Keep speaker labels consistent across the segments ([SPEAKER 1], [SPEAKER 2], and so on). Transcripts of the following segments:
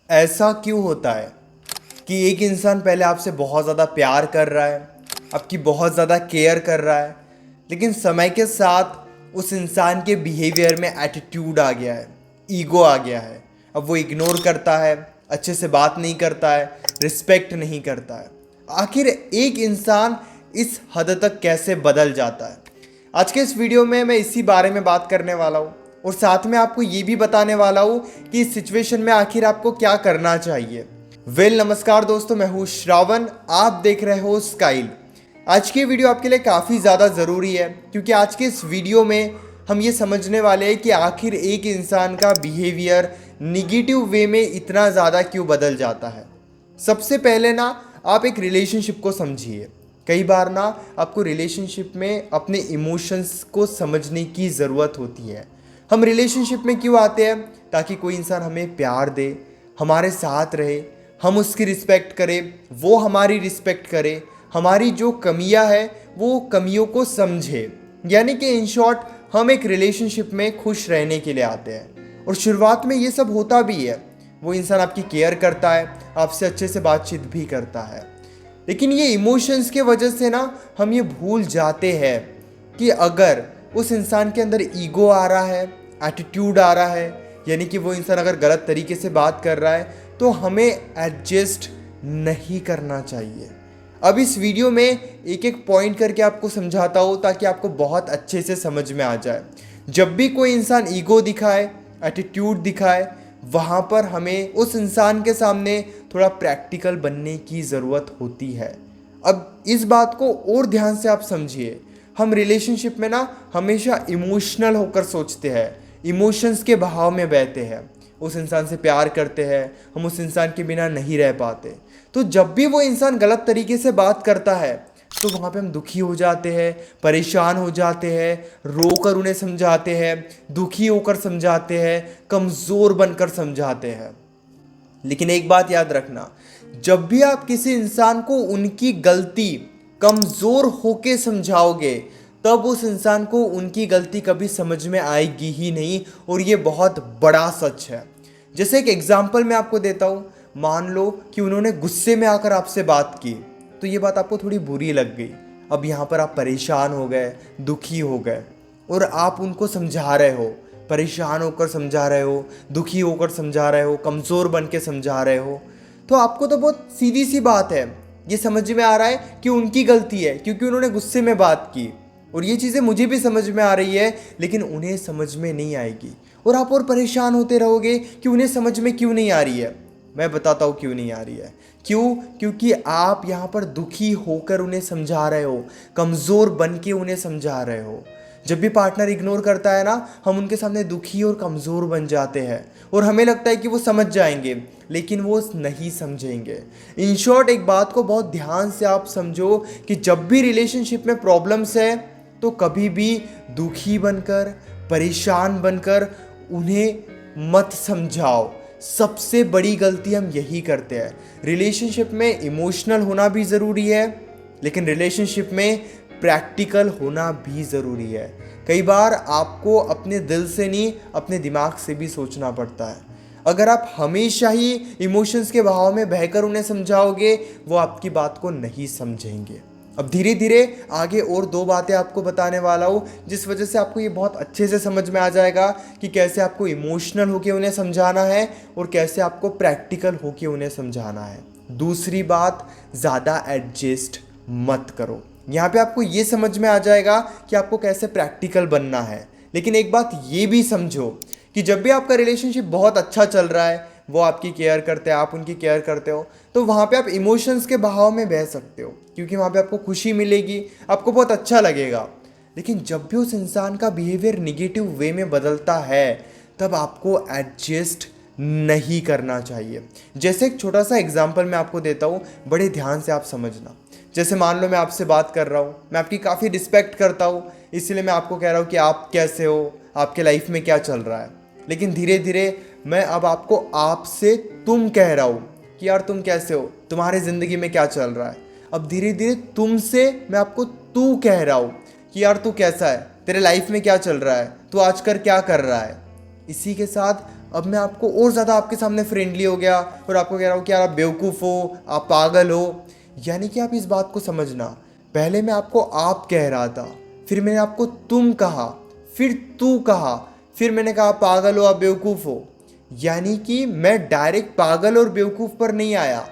[SPEAKER 1] ऐसा क्यों होता है कि एक इंसान पहले आपसे बहुत ज़्यादा प्यार कर रहा है, आपकी बहुत ज़्यादा केयर कर रहा है, लेकिन समय के साथ उस इंसान के बिहेवियर में एटीट्यूड आ गया है, ईगो आ गया है। अब वो इग्नोर करता है, अच्छे से बात नहीं करता है, रिस्पेक्ट नहीं करता है। आखिर एक इंसान इस हद तक कैसे बदल जाता है? आज के इस वीडियो में मैं इसी बारे में बात करने वाला हूँ और साथ में आपको ये भी बताने वाला हूँ कि इस सिचुएशन में आखिर आपको क्या करना चाहिए। नमस्कार दोस्तों, मैं हूँ श्रावण, आप देख रहे हो स्काइल। आज की वीडियो आपके लिए काफ़ी ज़्यादा ज़रूरी है क्योंकि आज के इस वीडियो में हम ये समझने वाले हैं कि आखिर एक इंसान का बिहेवियर निगेटिव वे में इतना ज़्यादा क्यों बदल जाता है। सबसे पहले ना आप एक रिलेशनशिप को समझिए। कई बार ना आपको रिलेशनशिप में अपने इमोशंस को समझने की ज़रूरत होती है। हम रिलेशनशिप में क्यों आते हैं? ताकि कोई इंसान हमें प्यार दे, हमारे साथ रहे, हम उसकी रिस्पेक्ट करें, वो हमारी रिस्पेक्ट करे, हमारी जो कमियां है वो कमियों को समझे। यानी कि इन शॉर्ट हम एक रिलेशनशिप में खुश रहने के लिए आते हैं। और शुरुआत में ये सब होता भी है, वो इंसान आपकी केयर करता है, आपसे अच्छे से बातचीत भी करता है। लेकिन ये इमोशंस के वजह से ना हम ये भूल जाते हैं कि अगर उस इंसान के अंदर ईगो आ रहा है, एटीट्यूड आ रहा है, यानी कि वो इंसान अगर गलत तरीके से बात कर रहा है तो हमें एडजस्ट नहीं करना चाहिए। अब इस वीडियो में एक एक पॉइंट करके आपको समझाता हूँ ताकि आपको बहुत अच्छे से समझ में आ जाए। जब भी कोई इंसान ईगो दिखाए, एटीट्यूड दिखाए, वहाँ पर हमें उस इंसान के सामने थोड़ा प्रैक्टिकल बनने की ज़रूरत होती है। अब इस बात को और ध्यान से आप समझिए। हम रिलेशनशिप में ना हमेशा इमोशनल होकर सोचते हैं, इमोशंस के बहाव में बहते हैं, उस इंसान से प्यार करते हैं, हम उस इंसान के बिना नहीं रह पाते। तो जब भी वो इंसान गलत तरीके से बात करता है तो वहाँ पे हम दुखी हो जाते हैं, परेशान हो जाते हैं, रोकर उन्हें समझाते हैं, दुखी होकर समझाते हैं, कमज़ोर बनकर समझाते हैं। लेकिन एक बात याद रखना, जब भी आप किसी इंसान को उनकी गलती कमज़ोर होके समझाओगे तब उस इंसान को उनकी गलती कभी समझ में आएगी ही नहीं। और ये बहुत बड़ा सच है। जैसे एक एग्जाम्पल मैं आपको देता हूँ। मान लो कि उन्होंने गुस्से में आकर आपसे बात की, तो ये बात आपको थोड़ी बुरी लग गई। अब यहाँ पर आप परेशान हो गए, दुखी हो गए और आप उनको समझा रहे हो, परेशान होकर समझा रहे हो, दुखी होकर समझा रहे हो, कमज़ोर बन के समझा रहे हो। तो आपको तो बहुत सीधी सी बात है, ये समझ में आ रहा है कि उनकी गलती है क्योंकि उन्होंने गुस्से में बात की। और ये चीज़ें मुझे भी समझ में आ रही है, लेकिन उन्हें समझ में नहीं आएगी और आप और परेशान होते रहोगे कि उन्हें समझ में क्यों नहीं आ रही है। मैं बताता हूँ क्यों नहीं आ रही है। क्यों? क्योंकि आप यहाँ पर दुखी होकर उन्हें समझा रहे हो, कमज़ोर बन के उन्हें समझा रहे हो। जब भी पार्टनर इग्नोर करता है ना, हम उनके सामने दुखी और कमज़ोर बन जाते हैं और हमें लगता है कि वो समझ जाएंगे, लेकिन वो नहीं समझेंगे। इन शॉर्ट, एक बात को बहुत ध्यान से आप समझो कि जब भी रिलेशनशिप में प्रॉब्लम्स है तो कभी भी दुखी बनकर, परेशान बनकर उन्हें मत समझाओ। सबसे बड़ी गलती हम यही करते हैं। रिलेशनशिप में इमोशनल होना भी ज़रूरी है, लेकिन रिलेशनशिप में प्रैक्टिकल होना भी ज़रूरी है। कई बार आपको अपने दिल से नहीं, अपने दिमाग से भी सोचना पड़ता है। अगर आप हमेशा ही इमोशंस के बहाव में बहकर उन्हें समझाओगे, वो आपकी बात को नहीं समझेंगे। अब धीरे धीरे आगे और दो बातें आपको बताने वाला हूँ, जिस वजह से आपको ये बहुत अच्छे से समझ में आ जाएगा कि कैसे आपको इमोशनल होकर उन्हें समझाना है और कैसे आपको प्रैक्टिकल होकर उन्हें समझाना है। दूसरी बात, ज़्यादा एडजस्ट मत करो। यहाँ पे आपको ये समझ में आ जाएगा कि आपको कैसे प्रैक्टिकल बनना है। लेकिन एक बात ये भी समझो कि जब भी आपका रिलेशनशिप बहुत अच्छा चल रहा है, वो आपकी केयर करते हैं, आप उनकी केयर करते हो, तो वहाँ पे आप इमोशंस के बहाव में बह सकते हो क्योंकि वहाँ पे आपको खुशी मिलेगी, आपको बहुत अच्छा लगेगा। लेकिन जब भी उस इंसान का बिहेवियर निगेटिव वे में बदलता है तब आपको एडजस्ट नहीं करना चाहिए। जैसे एक छोटा सा एग्जाम्पल मैं आपको देता हूँ, बड़े ध्यान से आप समझना। जैसे मान लो मैं आपसे बात कर रहा हूँ, मैं आपकी काफ़ी रिस्पेक्ट करता हूँ, इसलिए मैं आपको कह रहा हूँ कि आप कैसे हो, आपके लाइफ में क्या चल रहा है। लेकिन धीरे धीरे मैं अब आपको आपसे तुम कह रहा हूँ कि यार तुम कैसे हो, तुम्हारी ज़िंदगी में क्या चल रहा है। अब धीरे धीरे तुमसे मैं आपको तू कह रहा हूँ कि यार तू कैसा है, तेरे लाइफ में क्या चल रहा है, तू आजकल क्या कर रहा है। इसी के साथ अब मैं आपको और ज़्यादा आपके सामने फ्रेंडली हो गया और आपको कह रहा हूँ कि यार आप बेवकूफ़ हो, आप पागल हो। यानी कि आप इस बात को समझना, पहले मैं आपको आप कह रहा था, फिर मैंने आपको तुम कहा, फिर तू कहा, फिर मैंने कहा पागल हो, आप बेवकूफ़ हो। यानी कि मैं डायरेक्ट पागल और बेवकूफ़ पर नहीं आया,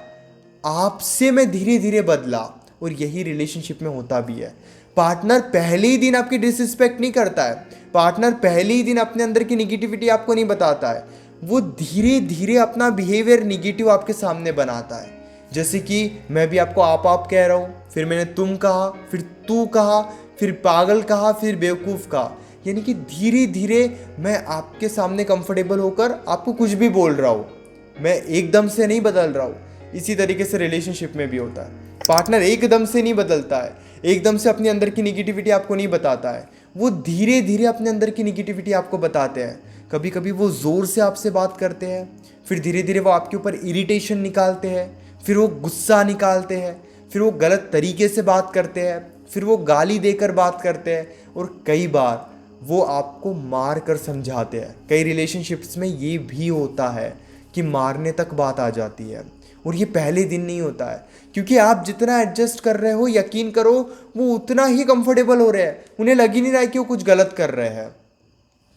[SPEAKER 1] आपसे मैं धीरे धीरे बदला। और यही रिलेशनशिप में होता भी है। पार्टनर पहले ही दिन आपकी डिसरिस्पेक्ट नहीं करता है, पार्टनर पहले ही दिन अपने अंदर की निगेटिविटी आपको नहीं बताता है, वो धीरे धीरे अपना बिहेवियर निगेटिव आपके सामने बनाता है। जैसे कि मैं भी आपको आप कह रहा हूँ, फिर मैंने तुम कहा, फिर तू कहा, फिर पागल कहा, फिर बेवकूफ़ कहा। यानी कि धीरे धीरे मैं आपके सामने कंफर्टेबल होकर आपको कुछ भी बोल रहा हूँ, मैं एकदम से नहीं बदल रहा हूँ। इसी तरीके से रिलेशनशिप में भी होता है, पार्टनर एकदम से नहीं बदलता है, एकदम से अपने अंदर की निगेटिविटी आपको नहीं बताता है, वो धीरे धीरे अपने अंदर की निगेटिविटी आपको बताते हैं। कभी कभी वो ज़ोर से आपसे बात करते हैं, फिर धीरे धीरे वो आपके ऊपर इरिटेशन निकालते हैं, फिर वो गुस्सा निकालते हैं, फिर वो गलत तरीके से बात करते हैं, फिर वो गाली देकर बात करते हैं, और कई बार वो आपको मार कर समझाते हैं। कई रिलेशनशिप्स में ये भी होता है कि मारने तक बात आ जाती है, और ये पहले दिन नहीं होता है, क्योंकि आप जितना एडजस्ट कर रहे हो, यकीन करो वो उतना ही कंफर्टेबल हो रहे हैं, उन्हें लग ही नहीं रहा है कि वो कुछ गलत कर रहे हैं।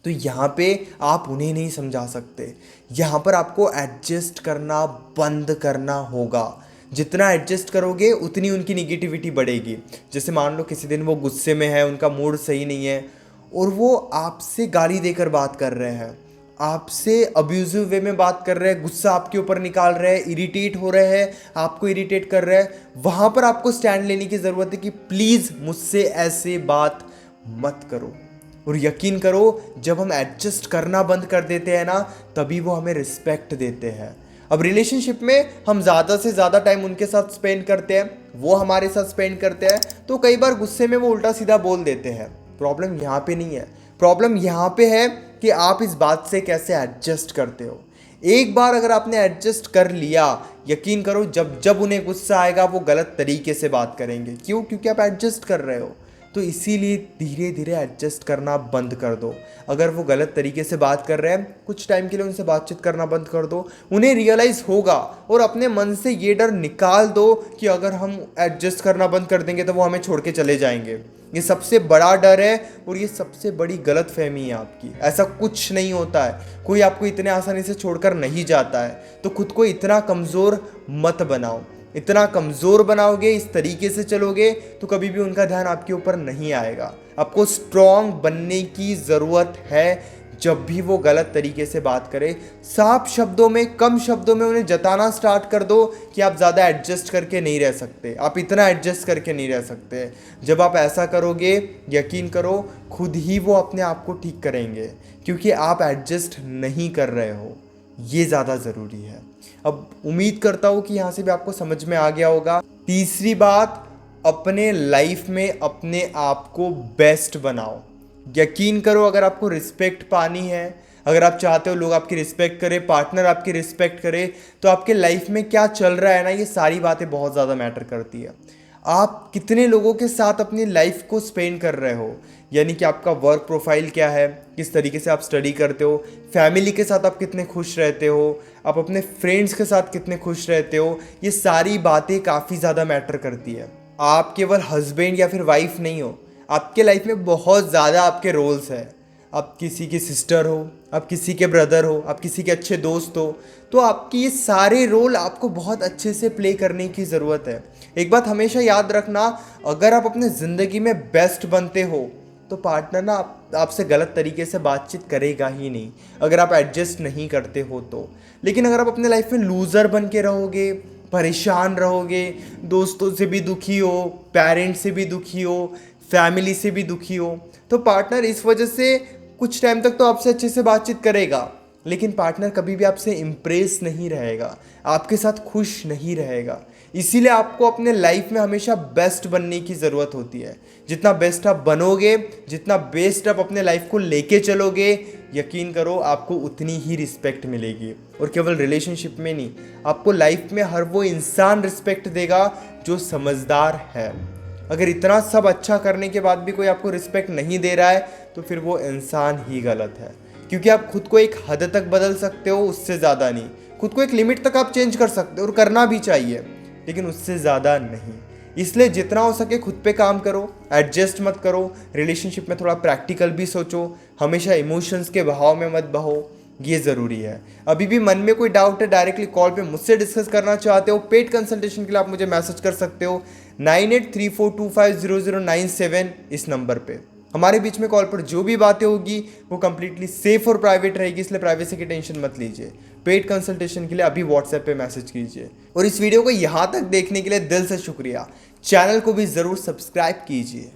[SPEAKER 1] तो यहाँ पे आप उन्हें नहीं समझा सकते, यहाँ पर आपको एडजस्ट करना बंद करना होगा। जितना एडजस्ट करोगे उतनी उनकी निगेटिविटी बढ़ेगी। जैसे मान लो किसी दिन वो गुस्से में है, उनका मूड सही नहीं है, और वो आपसे गाली देकर बात कर रहे हैं, आपसे अब्यूजिव वे में बात कर रहे हैं, गुस्सा आपके ऊपर निकाल रहे हैं, इरिटेट हो रहे हैं, आपको इरिटेट कर रहे हैं। वहाँ पर आपको स्टैंड लेने की ज़रूरत है कि प्लीज़ मुझसे ऐसे बात मत करो। और यकीन करो, जब हम एडजस्ट करना बंद कर देते हैं ना, तभी वो हमें रिस्पेक्ट देते हैं। अब रिलेशनशिप में हम ज़्यादा से ज़्यादा टाइम उनके साथ स्पेंड करते हैं, वो हमारे साथ स्पेंड करते हैं, तो कई बार गुस्से में वो उल्टा सीधा बोल देते हैं। प्रॉब्लम यहाँ पे नहीं है, प्रॉब्लम यहाँ पे है कि आप इस बात से कैसे एडजस्ट करते हो। एक बार अगर आपने एडजस्ट कर लिया, यकीन करो जब जब उन्हें गुस्सा आएगा वो गलत तरीके से बात करेंगे। क्यों? क्योंकि आप एडजस्ट कर रहे हो। तो इसीलिए धीरे धीरे एडजस्ट करना बंद कर दो। अगर वो गलत तरीके से बात कर रहे हैं, कुछ टाइम के लिए उनसे बातचीत करना बंद कर दो, उन्हें रियलाइज़ होगा, और अपने मन से ये डर निकाल दो कि अगर हम एडजस्ट करना बंद कर देंगे तो वो हमें छोड़ के चले जाएंगे। ये सबसे बड़ा डर है, और ये सबसे बड़ी गलतफहमी है आपकी। ऐसा कुछ नहीं होता है, कोई आपको इतने आसानी से छोड़कर नहीं जाता है। तो खुद को इतना कमज़ोर मत बनाओ। इतना कमज़ोर बनाओगे, इस तरीके से चलोगे, तो कभी भी उनका ध्यान आपके ऊपर नहीं आएगा। आपको स्ट्रॉन्ग बनने की ज़रूरत है। जब भी वो गलत तरीके से बात करे, साफ शब्दों में, कम शब्दों में उन्हें जताना स्टार्ट कर दो कि आप ज़्यादा एडजस्ट करके नहीं रह सकते, आप इतना एडजस्ट करके नहीं रह सकते। जब आप ऐसा करोगे, यकीन करो खुद ही वो अपने आप को ठीक करेंगे, क्योंकि आप एडजस्ट नहीं कर रहे हो। ये ज़्यादा ज़रूरी है। अब उम्मीद करता हूँ कि यहाँ से भी आपको समझ में आ गया होगा। तीसरी बात, अपने लाइफ में अपने आप को बेस्ट बनाओ। यकीन करो, अगर आपको रिस्पेक्ट पानी है, अगर आप चाहते हो लोग आपकी रिस्पेक्ट करें, पार्टनर आपकी रिस्पेक्ट करे, तो आपके लाइफ में क्या चल रहा है ना, ये सारी बातें बहुत ज़्यादा मैटर करती है। आप कितने लोगों के साथ अपनी लाइफ को स्पेंड कर रहे हो, यानी कि आपका वर्क प्रोफाइल क्या है, किस तरीके से आप स्टडी करते हो, फैमिली के साथ आप कितने खुश रहते हो, आप अपने फ्रेंड्स के साथ कितने खुश रहते हो, ये सारी बातें काफ़ी ज़्यादा मैटर करती है। आप केवल हस्बैंड या फिर वाइफ नहीं हो, आपके लाइफ में बहुत ज़्यादा आपके रोल्स हैं। आप किसी की सिस्टर हो, आप किसी के ब्रदर हो, आप किसी के अच्छे दोस्त हो, तो आपकी ये सारे रोल आपको बहुत अच्छे से प्ले करने की ज़रूरत है। एक बात हमेशा याद रखना, अगर आप अपने ज़िंदगी में बेस्ट बनते हो, तो पार्टनर ना आपसे गलत तरीके से बातचीत करेगा ही नहीं, अगर आप एडजस्ट नहीं करते हो तो। लेकिन अगर आप अपने लाइफ में लूज़र बन के रहोगे, परेशान रहोगे, दोस्तों से भी दुखी हो, पेरेंट्स से भी दुखी हो, फैमिली से भी दुखी हो, तो पार्टनर इस वजह से कुछ टाइम तक तो आपसे अच्छे से बातचीत करेगा, लेकिन पार्टनर कभी भी आपसे इम्प्रेस नहीं रहेगा, आपके साथ खुश नहीं रहेगा। इसीलिए आपको अपने लाइफ में हमेशा बेस्ट बनने की ज़रूरत होती है। जितना बेस्ट आप बनोगे, जितना बेस्ट आप अपने लाइफ को लेके चलोगे, यकीन करो आपको उतनी ही रिस्पेक्ट मिलेगी। और केवल रिलेशनशिप में नहीं, आपको लाइफ में हर वो इंसान रिस्पेक्ट देगा जो समझदार है। अगर इतना सब अच्छा करने के बाद भी कोई आपको रिस्पेक्ट नहीं दे रहा है, तो फिर वो इंसान ही गलत है। क्योंकि आप खुद को एक हद तक बदल सकते हो, उससे ज़्यादा नहीं। खुद को एक लिमिट तक आप चेंज कर सकते हो और करना भी चाहिए, लेकिन उससे ज़्यादा नहीं। इसलिए जितना हो सके खुद पे काम करो, एडजस्ट मत करो, रिलेशनशिप में थोड़ा प्रैक्टिकल भी सोचो, हमेशा इमोशंस के बहाव में मत बहो, ये ज़रूरी है। अभी भी मन में कोई डाउट है, डायरेक्टली कॉल पे मुझसे डिस्कस करना चाहते हो, पेड कंसल्टेशन के लिए आप मुझे मैसेज कर सकते हो 9834250097 इस नंबर पे। हमारे बीच में कॉल पर जो भी बातें होगी वो कंप्लीटली सेफ और प्राइवेट रहेगी, इसलिए प्राइवेसी की टेंशन मत लीजिए। पेड कंसल्टेशन के लिए अभी व्हाट्सएप पे मैसेज कीजिए। और इस वीडियो को यहाँ तक देखने के लिए दिल से शुक्रिया। चैनल को भी ज़रूर सब्सक्राइब कीजिए।